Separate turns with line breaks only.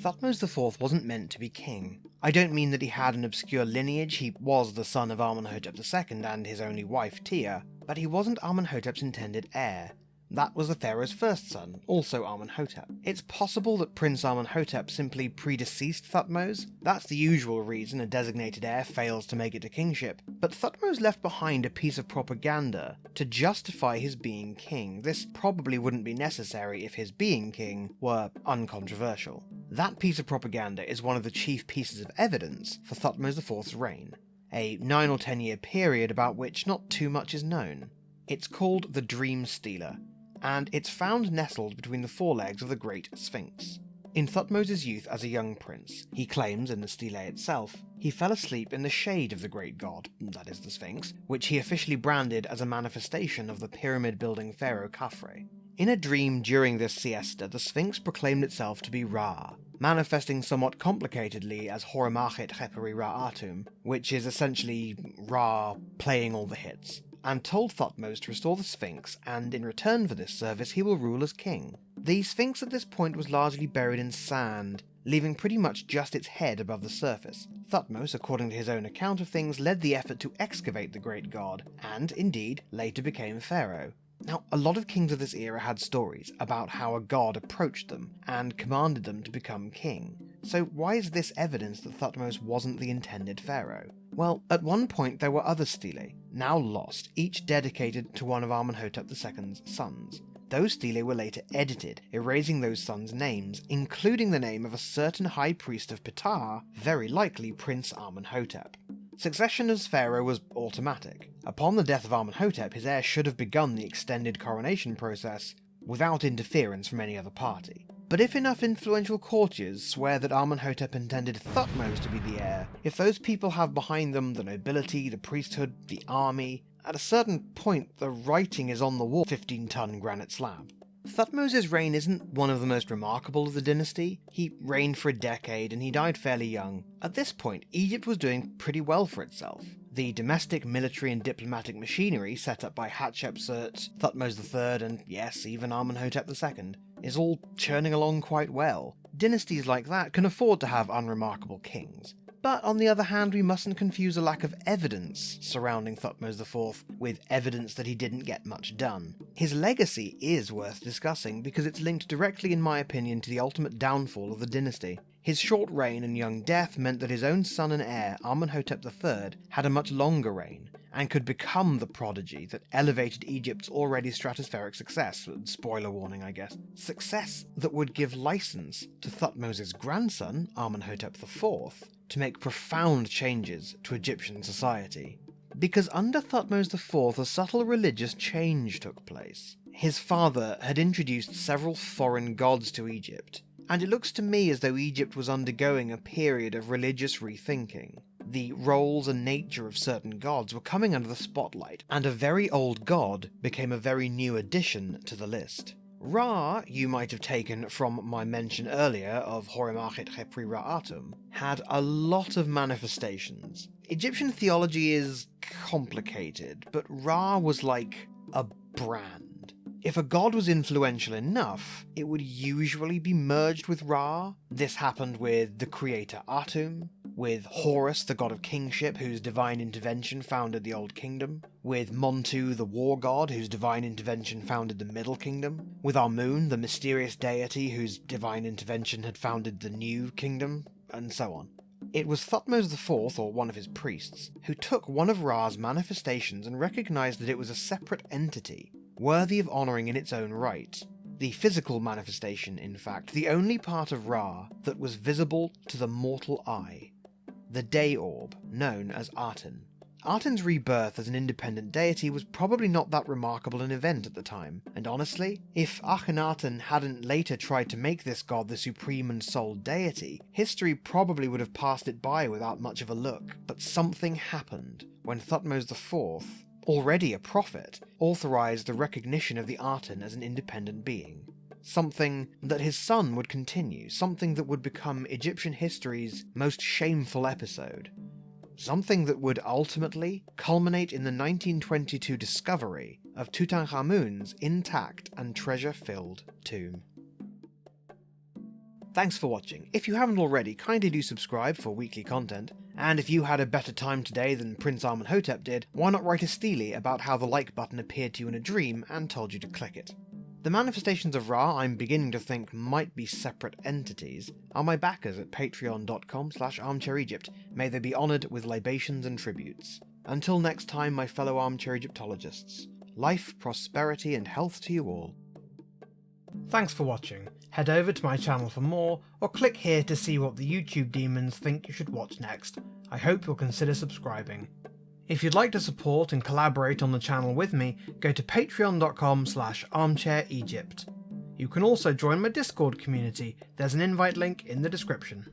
Thutmose IV wasn't meant to be king. I don't mean that he had an obscure lineage, he was the son of Amenhotep II and his only wife Tia, but he wasn't Amenhotep's intended heir. That was the pharaoh's first son, also Amenhotep. It's possible that Prince Amenhotep simply predeceased Thutmose. That's the usual reason a designated heir fails to make it to kingship, but Thutmose left behind a piece of propaganda to justify his being king. This probably wouldn't be necessary if his being king were uncontroversial. That piece of propaganda is one of the chief pieces of evidence for Thutmose IV's reign, a 9 or 10 year period about which not too much is known. It's called the Dream Stele, and it's found nestled between the forelegs of the Great Sphinx. In Thutmose's youth as a young prince, he claims in the stele itself, he fell asleep in the shade of the great god, that is the Sphinx, which he officially branded as a manifestation of the pyramid-building pharaoh Khafre. In a dream during this siesta, the Sphinx proclaimed itself to be Ra, manifesting somewhat complicatedly as Horamachet Kheperi Ra Atum, which is essentially Ra playing all the hits, and told Thutmose to restore the Sphinx, and in return for this service he will rule as king. The Sphinx at this point was largely buried in sand, leaving pretty much just its head above the surface. Thutmose, according to his own account of things, led the effort to excavate the great god, and, indeed, later became pharaoh. Now, a lot of kings of this era had stories about how a god approached them and commanded them to become king. So why is this evidence that Thutmose wasn't the intended pharaoh? Well, at one point there were other stele, now lost, each dedicated to one of Amenhotep II's sons. Those stele were later edited, erasing those sons' names, including the name of a certain high priest of Ptah, very likely Prince Amenhotep. Succession as pharaoh was automatic. Upon the death of Amenhotep, his heir should have begun the extended coronation process without interference from any other party. But if enough influential courtiers swear that Amenhotep intended Thutmose to be the heir, if those people have behind them the nobility, the priesthood, the army, at a certain point the writing is on the wall, 15-ton granite slab. Thutmose's reign isn't one of the most remarkable of the dynasty. He reigned for a decade and he died fairly young. At this point, Egypt was doing pretty well for itself. The domestic military and diplomatic machinery set up by Hatshepsut, Thutmose III, and yes, even Amenhotep II, is all churning along quite well. Dynasties like that can afford to have unremarkable kings. But on the other hand, we mustn't confuse a lack of evidence surrounding Thutmose IV with evidence that he didn't get much done. His legacy is worth discussing because it's linked directly, in my opinion, to the ultimate downfall of the dynasty. His short reign and young death meant that his own son and heir, Amenhotep III, had a much longer reign, and could become the prodigy that elevated Egypt's already stratospheric success, spoiler warning I guess, success that would give license to Thutmose's grandson, Amenhotep IV, to make profound changes to Egyptian society. Because under Thutmose IV, a subtle religious change took place. His father had introduced several foreign gods to Egypt, and it looks to me as though Egypt was undergoing a period of religious rethinking. The roles and nature of certain gods were coming under the spotlight, and a very old god became a very new addition to the list. Ra, you might have taken from my mention earlier of Horamachet Khepri Ra Atum, had a lot of manifestations. Egyptian theology is complicated, but Ra was like a brand. If a god was influential enough, it would usually be merged with Ra. This happened with the creator Atum, with Horus, the god of kingship, whose divine intervention founded the Old Kingdom, with Montu, the war god, whose divine intervention founded the Middle Kingdom, with Amun, the mysterious deity whose divine intervention had founded the New Kingdom, and so on. It was Thutmose IV, or one of his priests, who took one of Ra's manifestations and recognized that it was a separate entity, worthy of honoring in its own right. The physical manifestation, in fact, the only part of Ra that was visible to the mortal eye. The day orb, known as Aten. Aten's rebirth as an independent deity was probably not that remarkable an event at the time, and honestly, if Akhenaten hadn't later tried to make this god the supreme and sole deity, history probably would have passed it by without much of a look. But something happened when Thutmose IV, already a prophet, authorized the recognition of the Aten as an independent being. Something that his son would continue, something that would become Egyptian history's most shameful episode. Something that would ultimately culminate in the 1922 discovery of Tutankhamun's intact and treasure-filled tomb. Thanks for watching. If you haven't already, kindly do subscribe for weekly content. And if you had a better time today than Prince Amenhotep did, why not write a stele about how the like button appeared to you in a dream and told you to click it? The manifestations of Ra I'm beginning to think might be separate entities are my backers at patreon.com/armchairegypt. May they be honoured with libations and tributes. Until next time, my fellow armchair Egyptologists, life, prosperity and health to you all. Thanks for watching. Head over to my channel for more, or click here to see what the YouTube demons think you should watch next. I hope you'll consider subscribing. If you'd like to support and collaborate on the channel with me, go to patreon.com/armchairegypt. You can also join my Discord community, there's an invite link in the description.